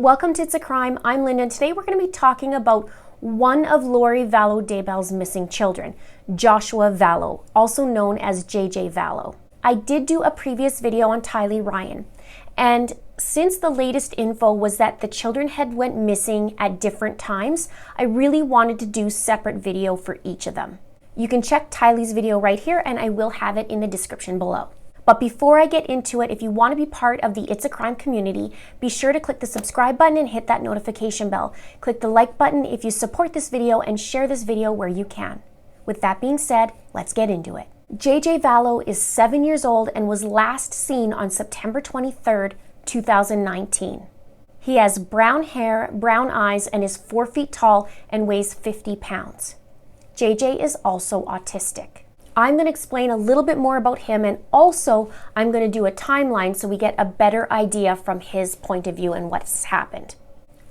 Welcome to It's a Crime. I'm Linda, and today we're going to be talking about one of Lori Vallow Daybell's missing children, Joshua Vallow, also known as JJ Vallow. I did do a previous video on Tylee Ryan, and since the latest info was that the children had went missing at different times, I really wanted to do a separate video for each of them. You can check Tylee's video right here, and I will have it in the description below. But before I get into it, if you want to be part of the It's a Crime community, be sure to click the subscribe button and hit that notification bell. Click the like button if you support this video and share this video where you can. With that being said, let's get into it. JJ Vallow is 7 years old and was last seen on September 23rd, 2019. He has brown hair, brown eyes, and is 4 feet tall and weighs 50 pounds. JJ is also autistic. I'm going to explain a little bit more about him, and also I'm going to do a timeline so we get a better idea from his point of view and what's happened.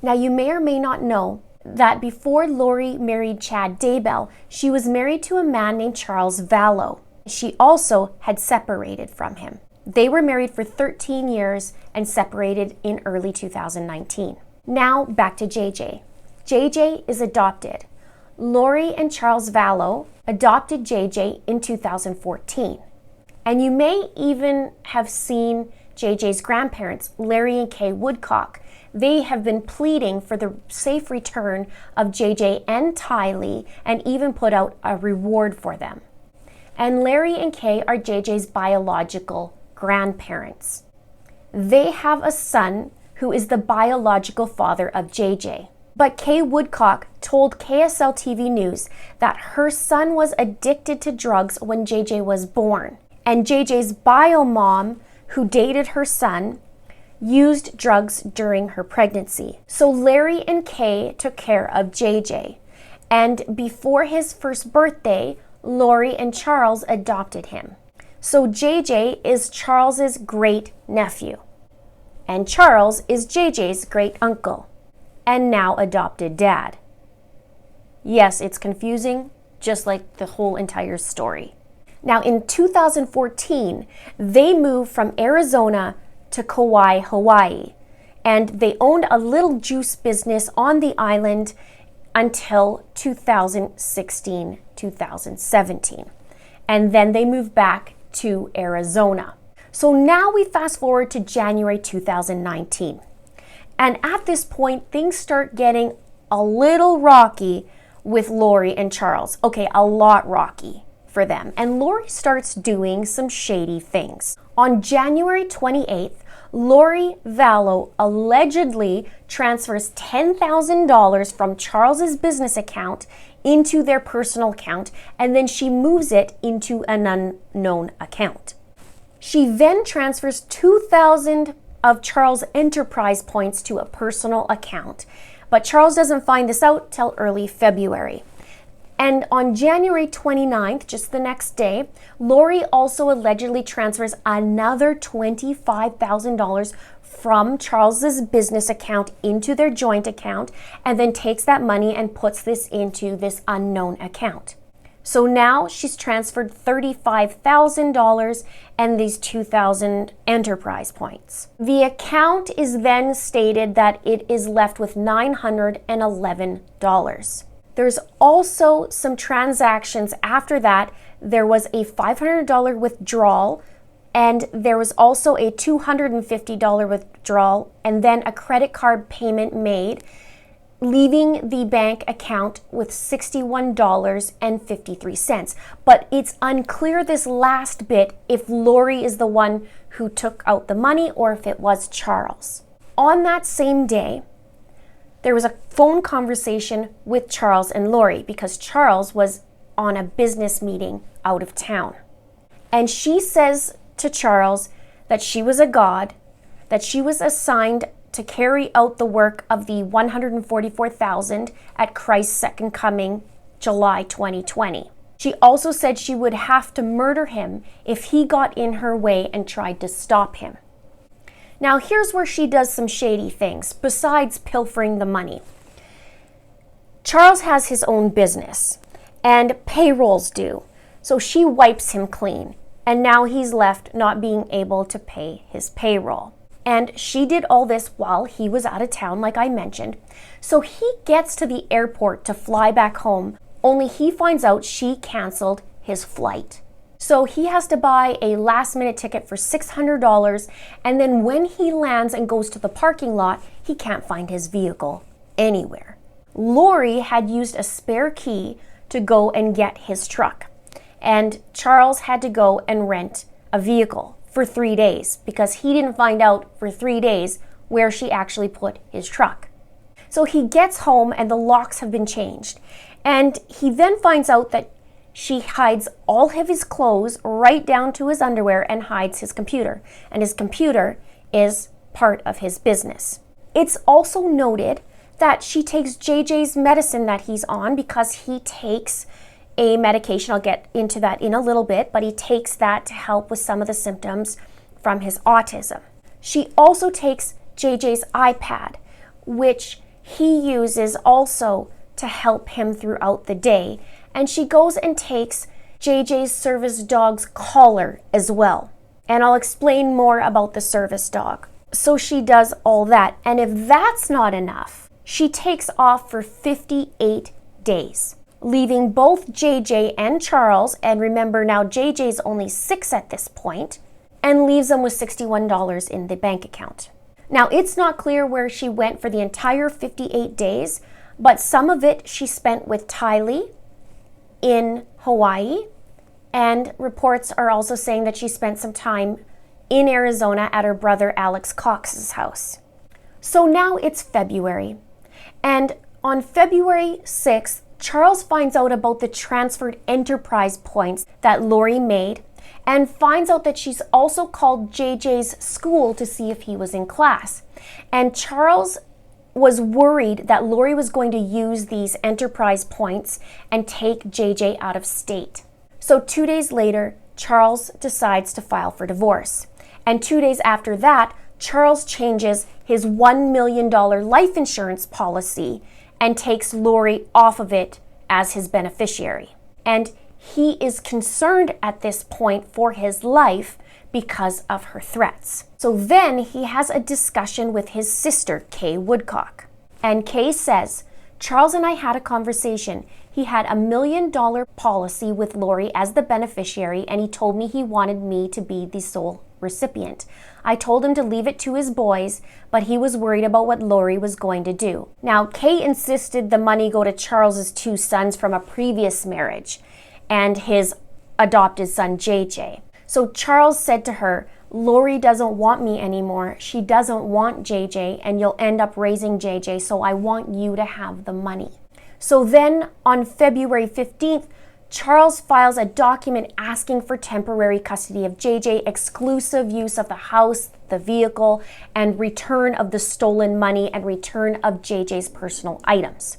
Now, you may or may not know that before Lori married Chad Daybell, she was married to a man named Charles Vallow. She also had separated from him. They were married for 13 years and separated in early 2019. Now, back to JJ. JJ is adopted. Lori and Charles Vallow adopted JJ in 2014. And you may even have seen JJ's grandparents, Larry and Kay Woodcock. They have been pleading for the safe return of JJ and Tylee and even put out a reward for them. And Larry and Kay are JJ's biological grandparents. They have a son who is the biological father of JJ. But Kay Woodcock told KSL TV News that her son was addicted to drugs when JJ was born. And JJ's bio mom, who dated her son, used drugs during her pregnancy. So Larry and Kay took care of JJ. And before his first birthday, Lori and Charles adopted him. So JJ is Charles's great nephew. And Charles is JJ's great uncle. And now adopted dad. Yes, it's confusing, just like the whole entire story. Now, in 2014, they moved from Arizona to Kauai, Hawaii, and they owned a little juice business on the island until 2016, 2017. And then they moved back to Arizona. So now we fast forward to January 2019. And at this point, things start getting a little rocky with Lori and Charles. Okay, a lot rocky for them. And Lori starts doing some shady things. On January 28th, Lori Vallow allegedly transfers $10,000 from Charles's business account into their personal account, and then she moves it into an unknown account. She then transfers $2,000 of Charles' enterprise points to a personal account. But Charles doesn't find this out till early February. And on January 29th, just the next day, Lori also allegedly transfers another $25,000 from Charles's business account into their joint account, and then takes that money and puts this into this unknown account. So now she's transferred $35,000 and these 2,000 enterprise points. The account is then stated that it is left with $911. There's also some transactions after that. There was a $500 withdrawal, and there was also a $250 withdrawal, and then a credit card payment made, leaving the bank account with $61.53. But it's unclear, this last bit, if Lori is the one who took out the money or if it was Charles. On that same day, there was a phone conversation with Charles and Lori because Charles was on a business meeting out of town. And she says to Charles that she was a god, that she was assigned to carry out the work of the 144,000 at Christ's Second Coming, July 2020. She also said she would have to murder him if he got in her way and tried to stop him. Now, here's where she does some shady things, besides pilfering the money. Charles has his own business, and payroll's due, so she wipes him clean, and now he's left not being able to pay his payroll. And she did all this while he was out of town, like I mentioned. So he gets to the airport to fly back home, only he finds out she canceled his flight. So he has to buy a last-minute ticket for $600, and then when he lands and goes to the parking lot, he can't find his vehicle anywhere. Lori had used a spare key to go and get his truck, and Charles had to go and rent a vehicle for 3 days because he didn't find out for 3 days where she actually put his truck. So he gets home and the locks have been changed, and he then finds out that she hides all of his clothes right down to his underwear and hides his computer. And his computer is part of his business. It's also noted that she takes JJ's medicine that he's on because he takes a medication. I'll get into that in a little bit, but he takes that to help with some of the symptoms from his autism. She also takes JJ's iPad, which he uses also to help him throughout the day. And she goes and takes JJ's service dog's collar as well. And I'll explain more about the service dog. So she does all that. And if that's not enough, she takes off for 58 days, leaving both JJ and Charles, and remember now JJ's only 6 at this point, and leaves them with $61 in the bank account. Now, it's not clear where she went for the entire 58 days, but some of it she spent with Tylee in Hawaii, and reports are also saying that she spent some time in Arizona at her brother Alex Cox's house. So now it's February, and on February 6th, Charles finds out about the transferred enterprise points that Lori made and finds out that she's also called JJ's school to see if he was in class. And Charles was worried that Lori was going to use these enterprise points and take JJ out of state. So 2 days later, Charles decides to file for divorce. And 2 days after that, Charles changes his $1 million life insurance policy and takes Lori off of it as his beneficiary. And he is concerned at this point for his life because of her threats. So then he has a discussion with his sister, Kay Woodcock. And Kay says, Charles and I had a conversation. He had $1 million policy with Lori as the beneficiary, and he told me he wanted me to be the sole recipient. I told him to leave it to his boys, but he was worried about what Lori was going to do. Now, Kay insisted the money go to Charles's 2 sons from a previous marriage and his adopted son, JJ. So Charles said to her, Lori doesn't want me anymore. She doesn't want JJ, and you'll end up raising JJ, so I want you to have the money. So then on February 15th, Charles files a document asking for temporary custody of JJ, exclusive use of the house, the vehicle, and return of the stolen money and return of JJ's personal items.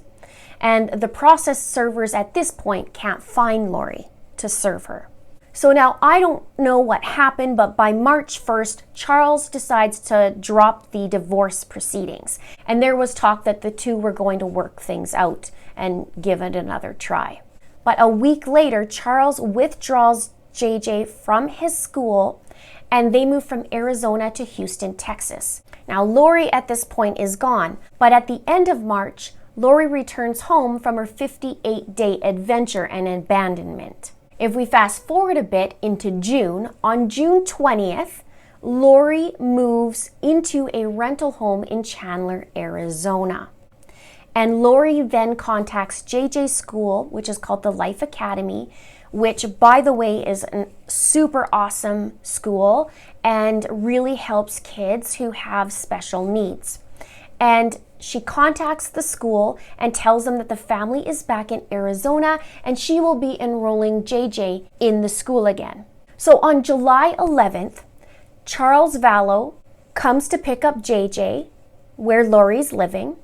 And the process servers at this point can't find Lori to serve her. So now I don't know what happened, but by March 1st, Charles decides to drop the divorce proceedings. And there was talk that the two were going to work things out and give it another try. But a week later, Charles withdraws JJ from his school and they move from Arizona to Houston, Texas. Now, Lori at this point is gone, but at the end of March, Lori returns home from her 58-day adventure and abandonment. If we fast forward a bit into June, on June 20th, Lori moves into a rental home in Chandler, Arizona. And Lori then contacts JJ's school, which is called the Life Academy, which, by the way, is a super awesome school and really helps kids who have special needs. And she contacts the school and tells them that the family is back in Arizona and she will be enrolling JJ in the school again. So on July 11th, Charles Vallow comes to pick up JJ where Lori's living,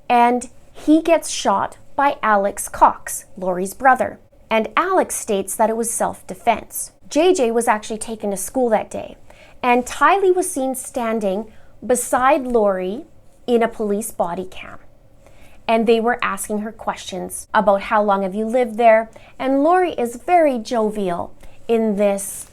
and he gets shot by Alex Cox, Lori's brother. And Alex states that it was self-defense. JJ was actually taken to school that day, and Tylee was seen standing beside Lori in a police body cam. And they were asking her questions about how long have you lived there. And Lori is very jovial in this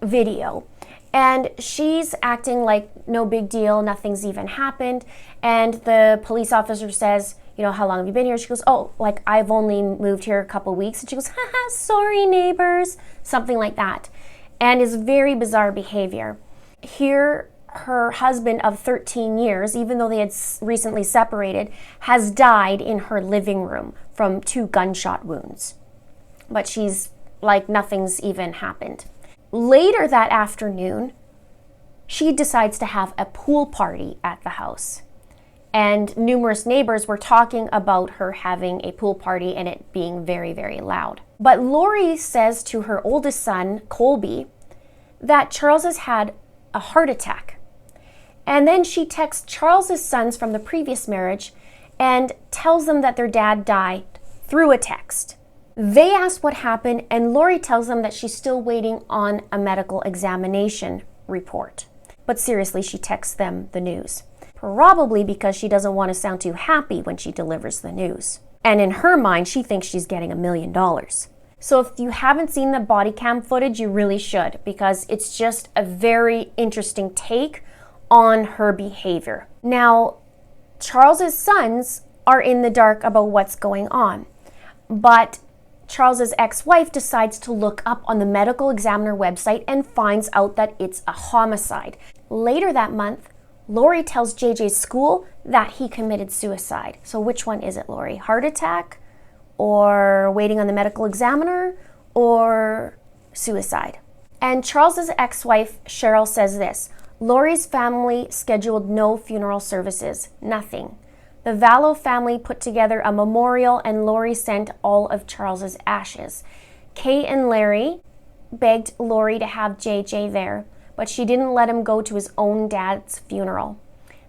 video. And she's acting like no big deal, nothing's even happened. And the police officer says, you know, how long have you been here? She goes, oh, like I've only moved here a couple weeks. And she goes, haha, sorry neighbors, something like that. And is very bizarre behavior. Here, her husband of 13 years, even though they had recently separated, has died in her living room from 2 gunshot wounds. But she's like nothing's even happened. Later that afternoon, she decides to have a pool party at the house. And numerous neighbors were talking about her having a pool party and it being very, very loud. But Lori says to her oldest son, Colby, that Charles has had a heart attack. And then she texts Charles's sons from the previous marriage and tells them that their dad died through a text. They ask what happened, and Lori tells them that she's still waiting on a medical examination report. But seriously, she texts them the news. Probably because she doesn't want to sound too happy when she delivers the news. And in her mind, she thinks she's getting $1 million. So if you haven't seen the body cam footage, you really should, because it's just a very interesting take on her behavior. Now, Charles's sons are in the dark about what's going on, but Charles's ex-wife decides to look up on the medical examiner website and finds out that it's a homicide. Later that month, Lori tells JJ's school that he committed suicide. So which one is it, Lori? Heart attack, or waiting on the medical examiner, or suicide? And Charles's ex-wife, Cheryl, says this: Lori's family scheduled no funeral services, nothing. The Vallow family put together a memorial and Lori sent all of Charles's ashes. Kay and Larry begged Lori to have JJ there, but she didn't let him go to his own dad's funeral.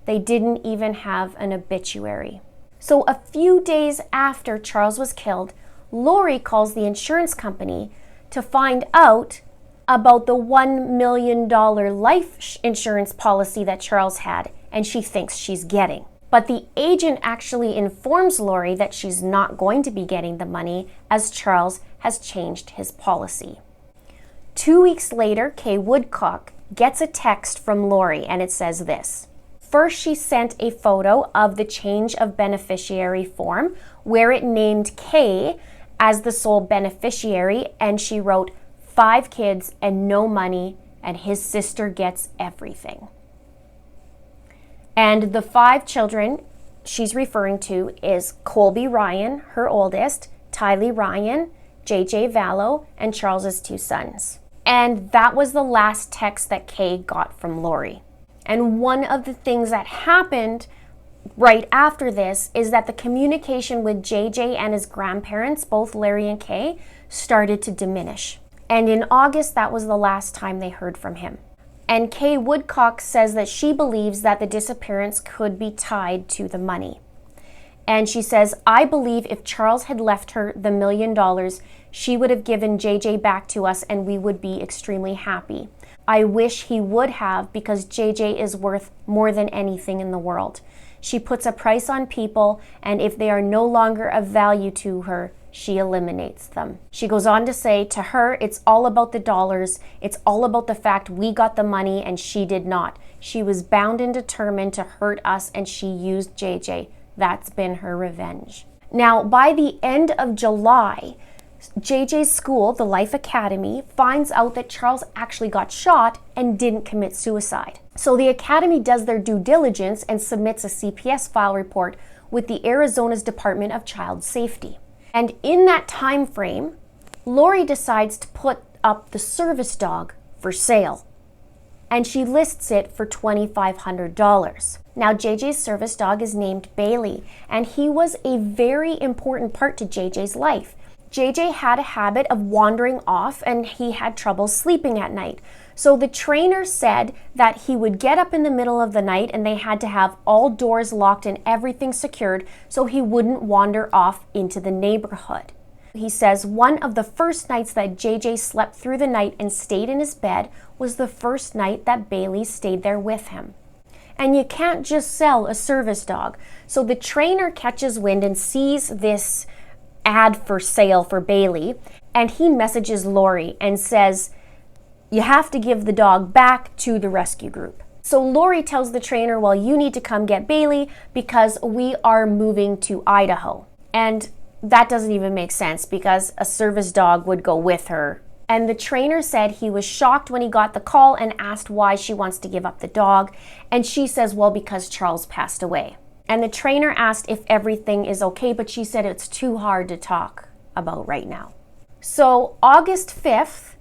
They didn't even have an obituary. So a few days after Charles was killed, Lori calls the insurance company to find out about the $1 million life insurance policy that Charles had, and she thinks she's getting. But the agent actually informs Lori that she's not going to be getting the money, as Charles has changed his policy. 2 weeks later, Kay Woodcock gets a text from Lori, and it says this. First, she sent a photo of the change of beneficiary form where it named Kay as the sole beneficiary, and she wrote 5 kids and no money, and his sister gets everything. And the 5 children she's referring to is Colby Ryan, her oldest, Tylee Ryan, JJ Vallow, and Charles's 2 sons. And that was the last text that Kay got from Lori. And one of the things that happened right after this is that the communication with JJ and his grandparents, both Larry and Kay, started to diminish. And in August, that was the last time they heard from him. And Kay Woodcock says that she believes that the disappearance could be tied to the money. And she says, I believe if Charles had left her the $1 million, she would have given JJ back to us and we would be extremely happy. I wish he would have, because JJ is worth more than anything in the world. She puts a price on people, and if they are no longer of value to her, she eliminates them. She goes on to say, to her, it's all about the dollars. It's all about the fact we got the money and she did not. She was bound and determined to hurt us, and she used JJ. That's been her revenge. Now, by the end of July, JJ's school, the Life Academy, finds out that Charles actually got shot and didn't commit suicide. So the Academy does their due diligence and submits a CPS file report with the Arizona's Department of Child Safety. And in that time frame, Lori decides to put up the service dog for sale. And she lists it for $2,500. Now, JJ's service dog is named Bailey, and he was a very important part to JJ's life. JJ had a habit of wandering off, and he had trouble sleeping at night. So the trainer said that he would get up in the middle of the night and they had to have all doors locked and everything secured so he wouldn't wander off into the neighborhood. He says one of the first nights that JJ slept through the night and stayed in his bed was the first night that Bailey stayed there with him. And you can't just sell a service dog. So the trainer catches wind and sees this ad for sale for Bailey, and he messages Lori and says, you have to give the dog back to the rescue group. So Lori tells the trainer, well, you need to come get Bailey because we are moving to Idaho. And that doesn't even make sense because a service dog would go with her. And the trainer said he was shocked when he got the call and asked why she wants to give up the dog. And she says, well, because Charles passed away. And the trainer asked if everything is okay, but she said it's too hard to talk about right now. So August 5th,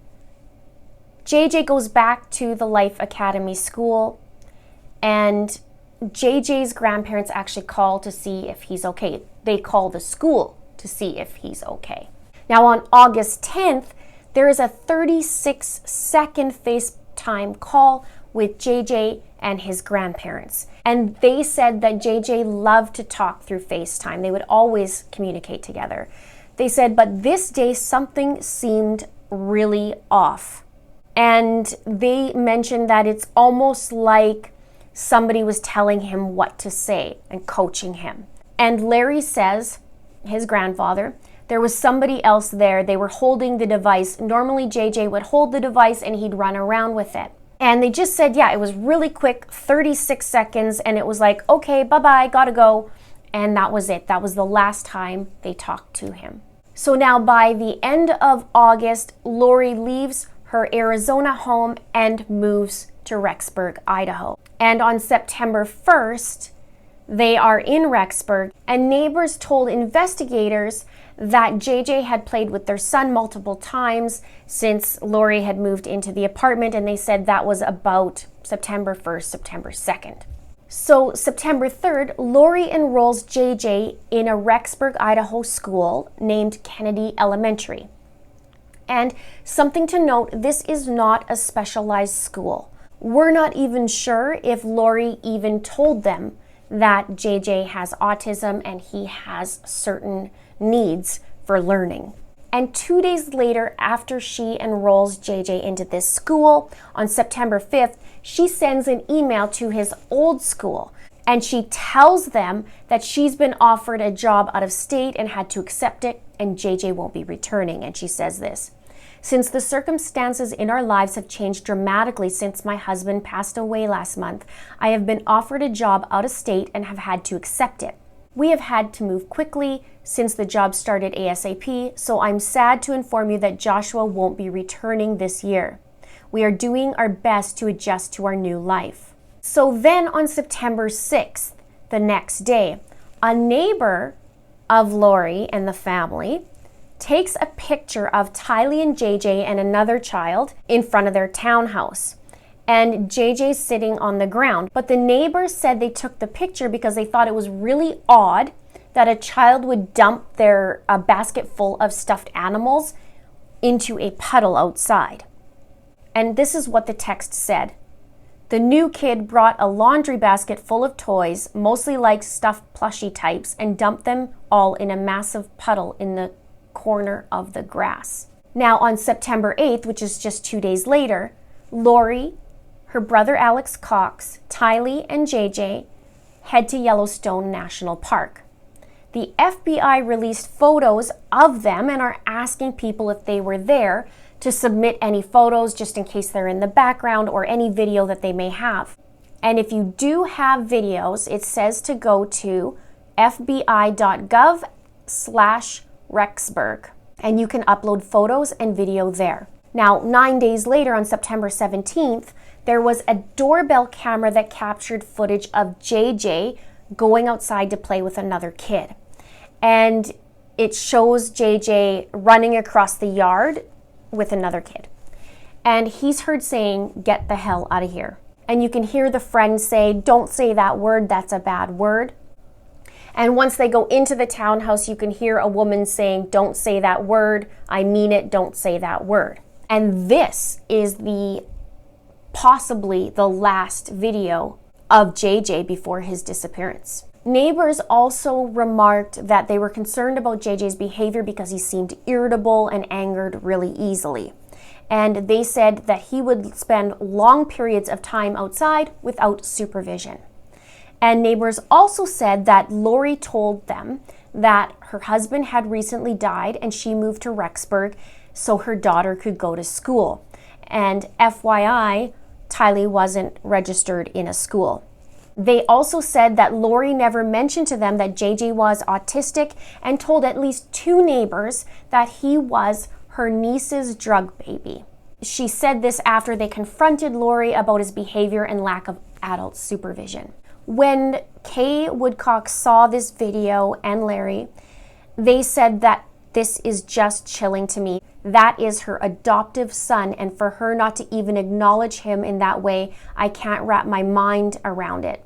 JJ goes back to the Life Academy school, and JJ's grandparents actually call to see if he's okay. They call the school to see if he's okay. Now on August 10th, there is a 36-second FaceTime call with JJ and his grandparents. And they said that JJ loved to talk through FaceTime. They would always communicate together. They said, but this day something seemed really off. And they mentioned that it's almost like somebody was telling him what to say and coaching him. And Larry says, his grandfather, there was somebody else there. They were holding the device. Normally JJ would hold the device and he'd run around with it. And they just said, yeah, it was really quick, 36 seconds. And it was like, okay, bye-bye, gotta go. And that was it. That was the last time they talked to him. So now by the end of August, Lori leaves her Arizona home and moves to Rexburg, Idaho. And on September 1st, they are in Rexburg, and neighbors told investigators that JJ had played with their son multiple times since Lori had moved into the apartment, and they said that was about September 1st, September 2nd. So September 3rd, Lori enrolls JJ in a Rexburg, Idaho school named Kennedy Elementary. And something to note, this is not a specialized school. We're not even sure if Lori even told them that JJ has autism and he has certain needs for learning. And 2 days later, after she enrolls JJ into this school, on September 5th, she sends an email to his old school. And she tells them that she's been offered a job out of state and had to accept it, and JJ won't be returning. And she says this: since the circumstances in our lives have changed dramatically since my husband passed away last month, I have been offered a job out of state and have had to accept it. We have had to move quickly since the job started ASAP, so I'm sad to inform you that Joshua won't be returning this year. We are doing our best to adjust to our new life. So then on September 6th, the next day, a neighbor of Lori and the family takes a picture of Tylee and JJ and another child in front of their townhouse. And JJ's sitting on the ground. But the neighbors said they took the picture because they thought it was really odd that a child would dump their basket full of stuffed animals into a puddle outside. And this is what the text said. The new kid brought a laundry basket full of toys, mostly like stuffed plushie types, and dumped them all in a massive puddle in the corner of the grass. Now on September 8th, which is just 2 days later, Lori, her brother Alex Cox, Tylee, and JJ head to Yellowstone National Park. The FBI released photos of them and are asking people if they were there to submit any photos just in case they're in the background or any video that they may have. And if you do have videos, it says to go to fbi.gov/Rexburg, and you can upload photos and video there. Now, 9 days later, on September 17th, there was a doorbell camera that captured footage of JJ going outside to play with another kid. And it shows JJ running across the yard with another kid. And he's heard saying, "Get the hell out of here." And you can hear the friend say, "Don't say that word, that's a bad word." And once they go into the townhouse, you can hear a woman saying, "Don't say that word, I mean it, don't say that word." And this is possibly the last video of JJ before his disappearance. Neighbors also remarked that they were concerned about JJ's behavior because he seemed irritable and angered really easily. And they said that he would spend long periods of time outside without supervision. And neighbors also said that Lori told them that her husband had recently died and she moved to Rexburg so her daughter could go to school. And FYI, Tylee wasn't registered in a school. They also said that Lori never mentioned to them that JJ was autistic and told at least 2 neighbors that he was her niece's drug baby. She said this after they confronted Lori about his behavior and lack of adult supervision. When Kay Woodcock saw this video and Larry, they said that this is just chilling to me. That is her adoptive son, and for her not to even acknowledge him in that way, I can't wrap my mind around it.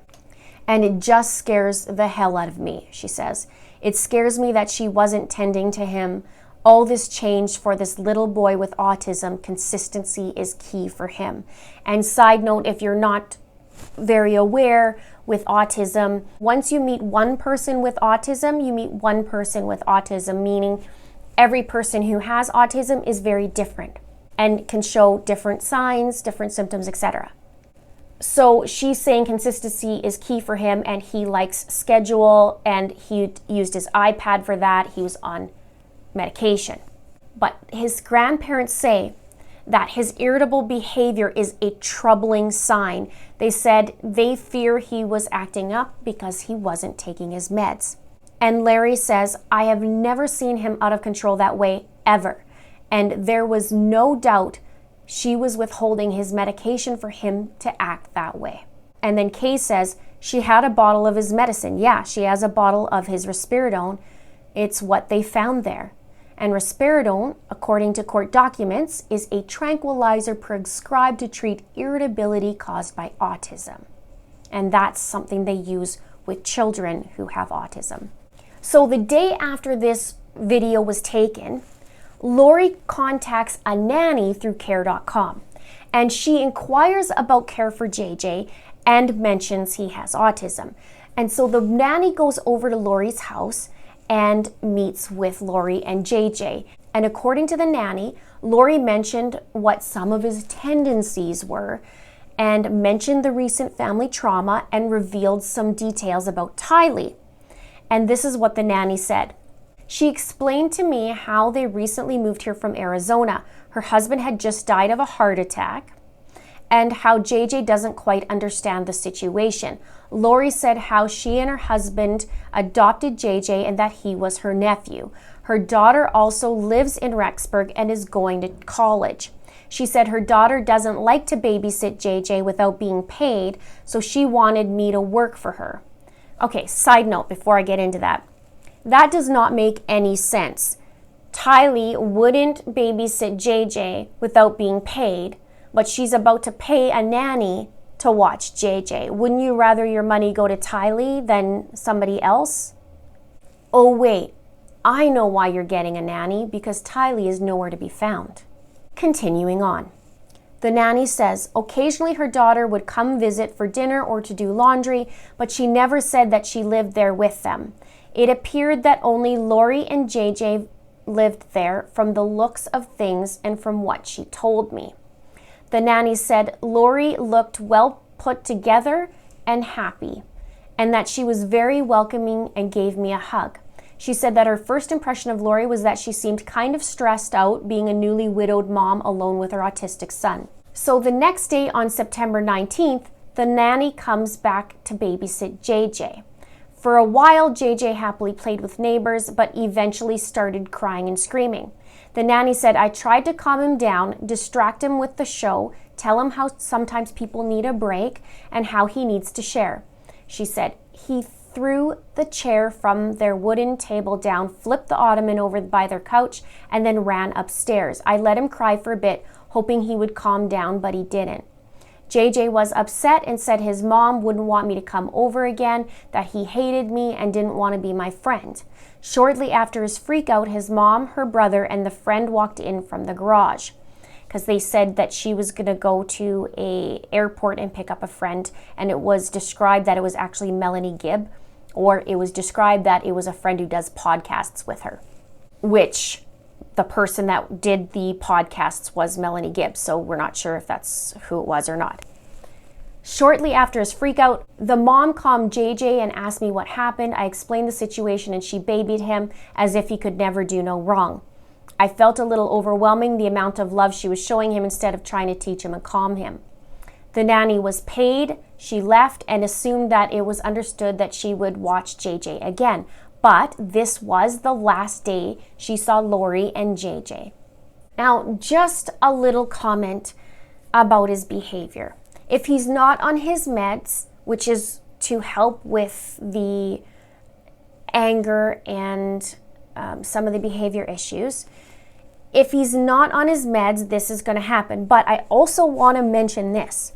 And it just scares the hell out of me, she says. It scares me that she wasn't tending to him. All this changed for this little boy with autism. Consistency is key for him. And side note, if you're not very aware with autism, once you meet one person with autism, you meet one person with autism, meaning every person who has autism is very different and can show different signs, different symptoms, etc. So she's saying consistency is key for him, and he likes schedule, and he used his iPad for that. He was on medication. But his grandparents say that his irritable behavior is a troubling sign. They said they fear he was acting up because he wasn't taking his meds. And Larry says, I have never seen him out of control that way, ever. And there was no doubt she was withholding his medication for him to act that way. And then Kay says she had a bottle of his medicine. Yeah, she has a bottle of his risperidone. It's what they found there. And risperidone, according to court documents, is a tranquilizer prescribed to treat irritability caused by autism. And that's something they use with children who have autism. So the day after this video was taken, Lori contacts a nanny through care.com, and she inquires about care for JJ and mentions he has autism. And so the nanny goes over to Lori's house and meets with Lori and JJ. And according to the nanny, Lori mentioned what some of his tendencies were and mentioned the recent family trauma and revealed some details about Tylee. And this is what the nanny said. She explained to me how they recently moved here from Arizona. Her husband had just died of a heart attack, and how JJ doesn't quite understand the situation. Lori said how she and her husband adopted JJ and that he was her nephew. Her daughter also lives in Rexburg and is going to college. She said her daughter doesn't like to babysit JJ without being paid, so she wanted me to work for her. Okay, side note before I get into that. That does not make any sense. Tylee wouldn't babysit JJ without being paid, but she's about to pay a nanny to watch JJ. Wouldn't you rather your money go to Tylee than somebody else? Oh wait, I know why you're getting a nanny, because Tylee is nowhere to be found. Continuing on. The nanny says occasionally her daughter would come visit for dinner or to do laundry, but she never said that she lived there with them. It appeared that only Lori and JJ lived there from the looks of things and from what she told me. The nanny said Lori looked well put together and happy, and that she was very welcoming and gave me a hug. She said that her first impression of Lori was that she seemed kind of stressed out being a newly widowed mom alone with her autistic son. So the next day on September 19th, the nanny comes back to babysit JJ. For a while, JJ happily played with neighbors, but eventually started crying and screaming. The nanny said, I tried to calm him down, distract him with the show, tell him how sometimes people need a break and how he needs to share. She said, he threw the chair from their wooden table down, flipped the ottoman over by their couch, and then ran upstairs. I let him cry for a bit, hoping he would calm down, but he didn't. JJ was upset and said his mom wouldn't want me to come over again, that he hated me and didn't want to be my friend. Shortly after his freak out, his mom, her brother, and the friend walked in from the garage because they said that she was going to go to an airport and pick up a friend, and it was described that it was actually Melanie Gibb, or it was described that it was a friend who does podcasts with her, which the person that did the podcasts was Melanie Gibb, so we're not sure if that's who it was or not. Shortly after his freakout, the mom calmed JJ and asked me what happened. I explained the situation and she babied him as if he could never do no wrong. I felt a little overwhelming, the amount of love she was showing him instead of trying to teach him and calm him. The nanny was paid, she left, and assumed that it was understood that she would watch JJ again. But this was the last day she saw Lori and JJ. Now, just a little comment about his behavior. If he's not on his meds, which is to help with the anger and some of the behavior issues, if he's not on his meds, this is going to happen. But I also want to mention this.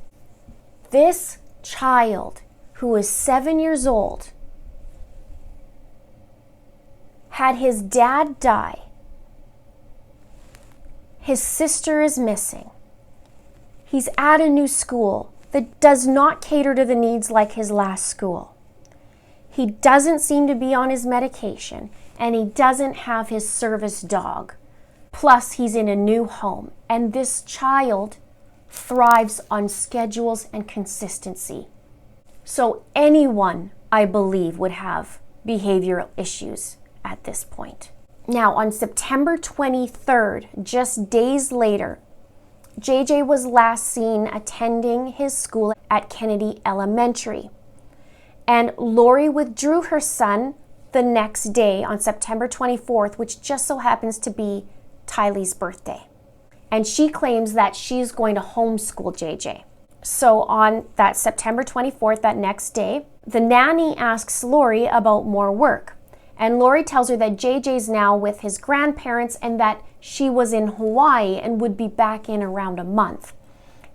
This child, who is 7 years old, had his dad die. His sister is missing. He's at a new school that does not cater to the needs like his last school. He doesn't seem to be on his medication, and he doesn't have his service dog. Plus, he's in a new home, and this child thrives on schedules and consistency. So anyone, I believe, would have behavioral issues at this point. Now, on September 23rd, just days later, JJ was last seen attending his school at Kennedy Elementary. And Lori withdrew her son the next day on September 24th, which just so happens to be Tylee's birthday. And she claims that she's going to homeschool JJ. So on that September 24th, that next day, the nanny asks Lori about more work. And Lori tells her that JJ's now with his grandparents and that she was in Hawaii and would be back in around a month.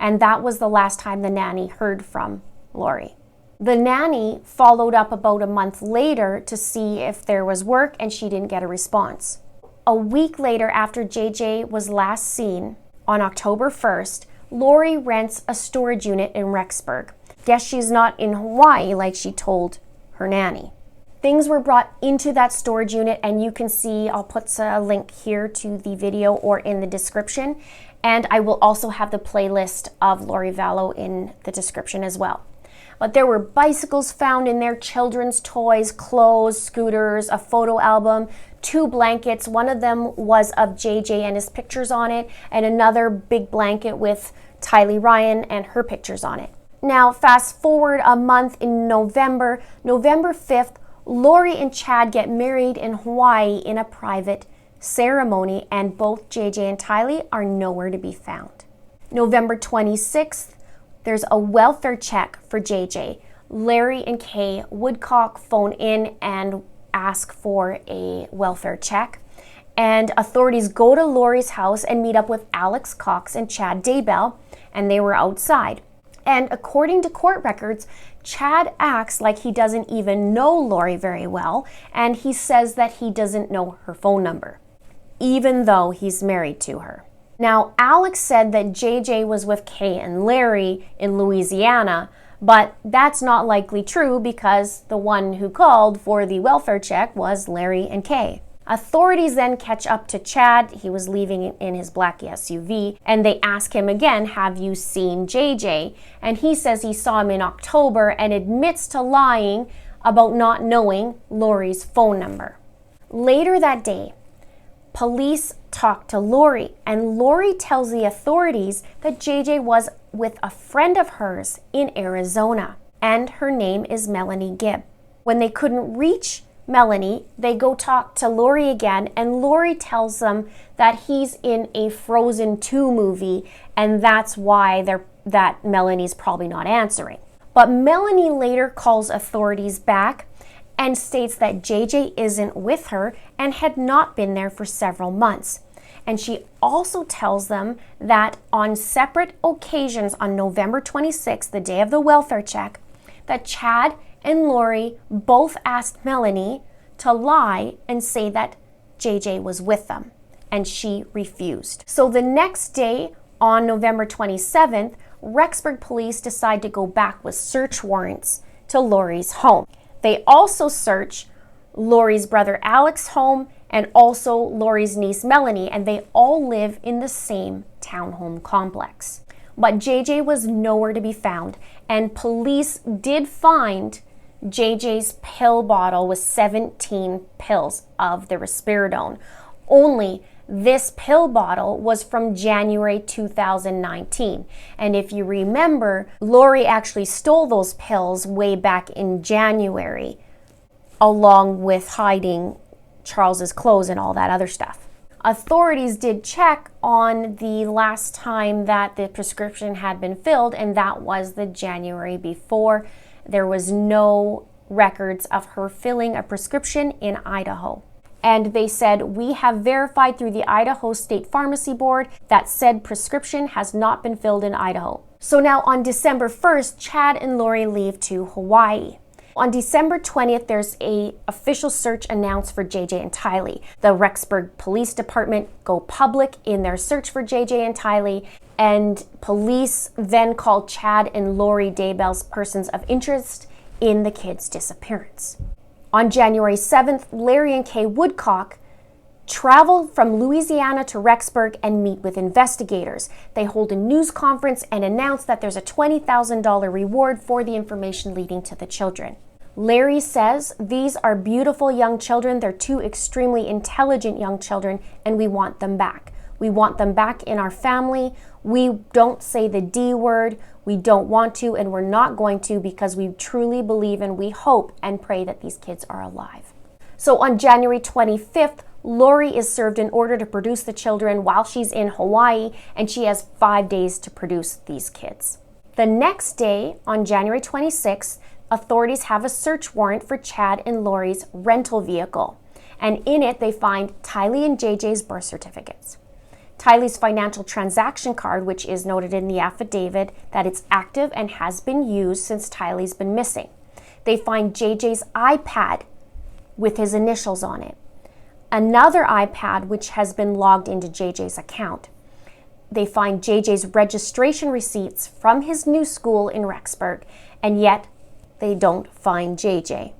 And that was the last time the nanny heard from Lori. The nanny followed up about a month later to see if there was work, and she didn't get a response. A week later, after JJ was last seen, on October 1st, Lori rents a storage unit in Rexburg. Guess she's not in Hawaii like she told her nanny. Things were brought into that storage unit, and you can see, I'll put a link here to the video or in the description, and I will also have the playlist of Lori Vallow in the description as well. But there were bicycles found in there, children's toys, clothes, scooters, a photo album, 2 blankets. One of them was of JJ and his pictures on it, and another big blanket with Tylee Ryan and her pictures on it. Now, fast forward a month in November 5th, Lori and Chad get married in Hawaii in a private ceremony, and both JJ and Tylee are nowhere to be found. November 26th, there's a welfare check for JJ. Larry and Kay Woodcock phone in and ask for a welfare check. And authorities go to Lori's house and meet up with Alex Cox and Chad Daybell, and they were outside. And according to court records, Chad acts like he doesn't even know Lori very well, and he says that he doesn't know her phone number, even though he's married to her. Now, Alex said that JJ was with Kay and Larry in Louisiana, but that's not likely true because the one who called for the welfare check was Larry and Kay. Authorities then catch up to Chad. He was leaving in his black SUV, and they ask him again, have you seen JJ? And he says he saw him in October and admits to lying about not knowing Lori's phone number. Later that day, police talk to Lori, and Lori tells the authorities that JJ was with a friend of hers in Arizona, and her name is Melanie Gibb. When they couldn't reach Melanie, they go talk to Lori again, and Lori tells them that he's in a Frozen 2 movie, and that's why that Melanie's probably not answering. But Melanie later calls authorities back and states that JJ isn't with her and had not been there for several months. And she also tells them that on separate occasions on November 26th, the day of the welfare check, that Chad and Lori both asked Melanie to lie and say that JJ was with them, and she refused. So the next day, on November 27th, Rexburg police decide to go back with search warrants to Lori's home. They also search Lori's brother Alex's home and also Lori's niece Melanie, and they all live in the same townhome complex. But JJ was nowhere to be found, and police did find JJ's pill bottle with 17 pills of the risperidone, only This pill bottle was from January 2019. And if you remember, Lori actually stole those pills way back in January, along with hiding Charles's clothes and all that other stuff. Authorities did check on the last time that the prescription had been filled, and that was the January before. There was no records of her filling a prescription in Idaho. And they said, we have verified through the Idaho State Pharmacy Board that said prescription has not been filled in Idaho. So now on December 1st, Chad and Lori leave to Hawaii. On December 20th, there's an official search announced for JJ and Tylee. The Rexburg Police Department go public in their search for JJ and Tylee, and police then called Chad and Lori Daybell's persons of interest in the kids' disappearance. On January 7th, Larry and Kay Woodcock travel from Louisiana to Rexburg and meet with investigators. They hold a news conference and announce that there's a $20,000 reward for the information leading to the children. Larry says, these are beautiful young children. They're two extremely intelligent young children, and we want them back. We want them back in our family. We don't say the D word. We don't want to, and we're not going to, because we truly believe and we hope and pray that these kids are alive. So on January 25th, Lori is served an order to produce the children while she's in Hawaii, and she has 5 days to produce these kids. The next day, on January 26th, authorities have a search warrant for Chad and Lori's rental vehicle, and in it they find Tylee and JJ's birth certificates, Tylee's financial transaction card, which is noted in the affidavit that it's active and has been used since Tylee's been missing. They find JJ's iPad with his initials on it, another iPad which has been logged into JJ's account. They find JJ's registration receipts from his new school in Rexburg, and yet they don't find JJ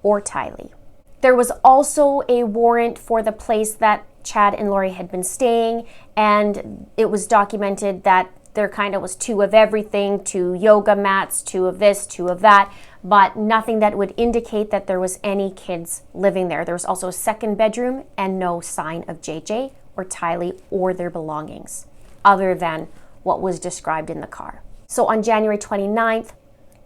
or Tylee. There was also a warrant for the place that Chad and Lori had been staying, and it was documented that there kind of was 2 of everything, 2 yoga mats, 2 of this, 2 of that, but nothing that would indicate that there was any kids living there. There was also a second bedroom and no sign of JJ or Tylee or their belongings, other than what was described in the car. So on January 29th,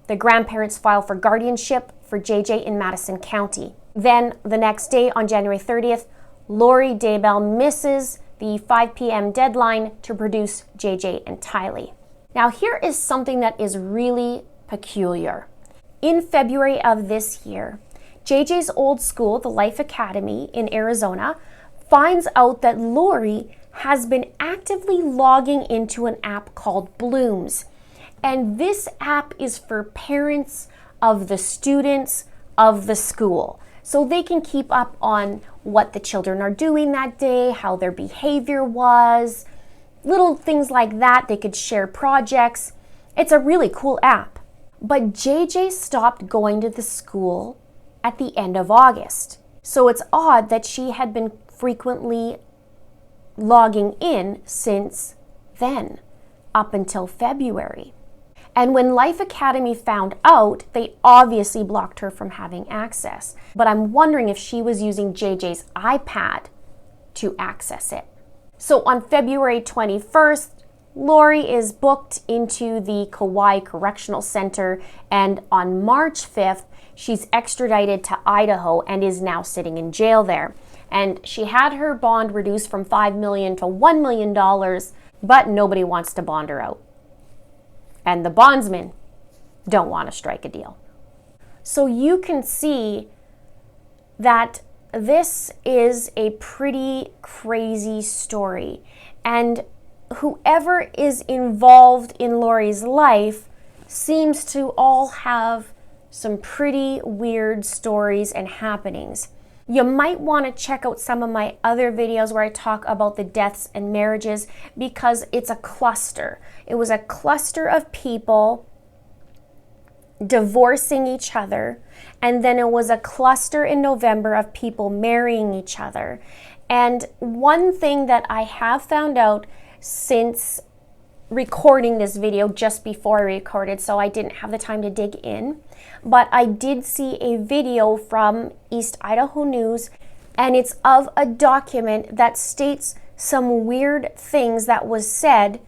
the grandparents file for guardianship for JJ in Madison County. Then the next day, on January 30th, Lori Daybell misses the 5 p.m. deadline to produce JJ and Tylee. Now here is something that is really peculiar. In February of this year, JJ's old school, the Life Academy in Arizona, finds out that Lori has been actively logging into an app called Blooms. And this app is for parents of the students of the school, so they can keep up on what the children are doing that day, how their behavior was, little things like that. They could share projects. It's a really cool app. But JJ stopped going to the school at the end of August. So it's odd that she had been frequently logging in since then, up until February. And when Life Academy found out, they obviously blocked her from having access. But I'm wondering if she was using JJ's iPad to access it. So on February 21st, Lori is booked into the Kauai Correctional Center, and on March 5th, she's extradited to Idaho and is now sitting in jail there. And she had her bond reduced from $5 million to $1 million, but nobody wants to bond her out. And the bondsmen don't want to strike a deal. So you can see that this is a pretty crazy story. And whoever is involved in Lori's life seems to all have some pretty weird stories and happenings. You might want to check out some of my other videos where I talk about the deaths and marriages, because it's a cluster. It was a cluster of people divorcing each other, and then it was a cluster in November of people marrying each other. And one thing that I have found out since recording this video, just before I recorded, so I didn't have the time to dig in, but I did see a video from East Idaho News, and it's of a document that states some weird things that was said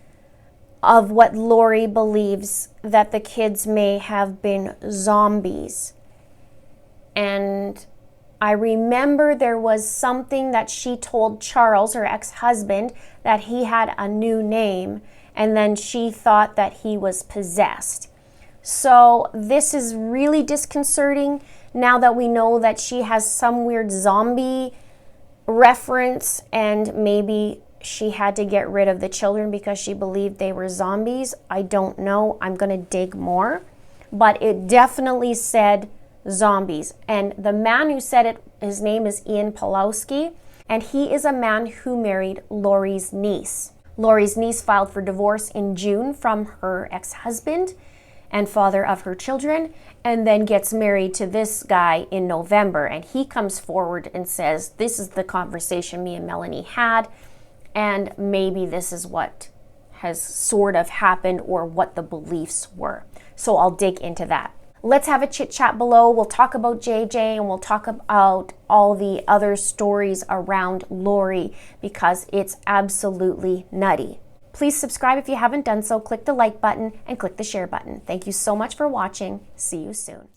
of what Lori believes that the kids may have been zombies. And I remember there was something that she told Charles, her ex-husband, that he had a new name, and then she thought that he was possessed. So this is really disconcerting now that we know that she has some weird zombie reference, and maybe she had to get rid of the children because she believed they were zombies. I don't know. I'm going to dig more. But it definitely said zombies. And the man who said it, his name is Ian Pawlowski, and he is a man who married Lori's niece. Lori's niece filed for divorce in June from her ex-husband and father of her children, and then gets married to this guy in November. And he comes forward and says, this is the conversation me and Melanie had, and maybe this is what has sort of happened or what the beliefs were. So I'll dig into that. Let's have a chit chat below. We'll talk about JJ, and we'll talk about all the other stories around Lori, because it's absolutely nutty. Please subscribe if you haven't done so. Click the like button and click the share button. Thank you so much for watching. See you soon.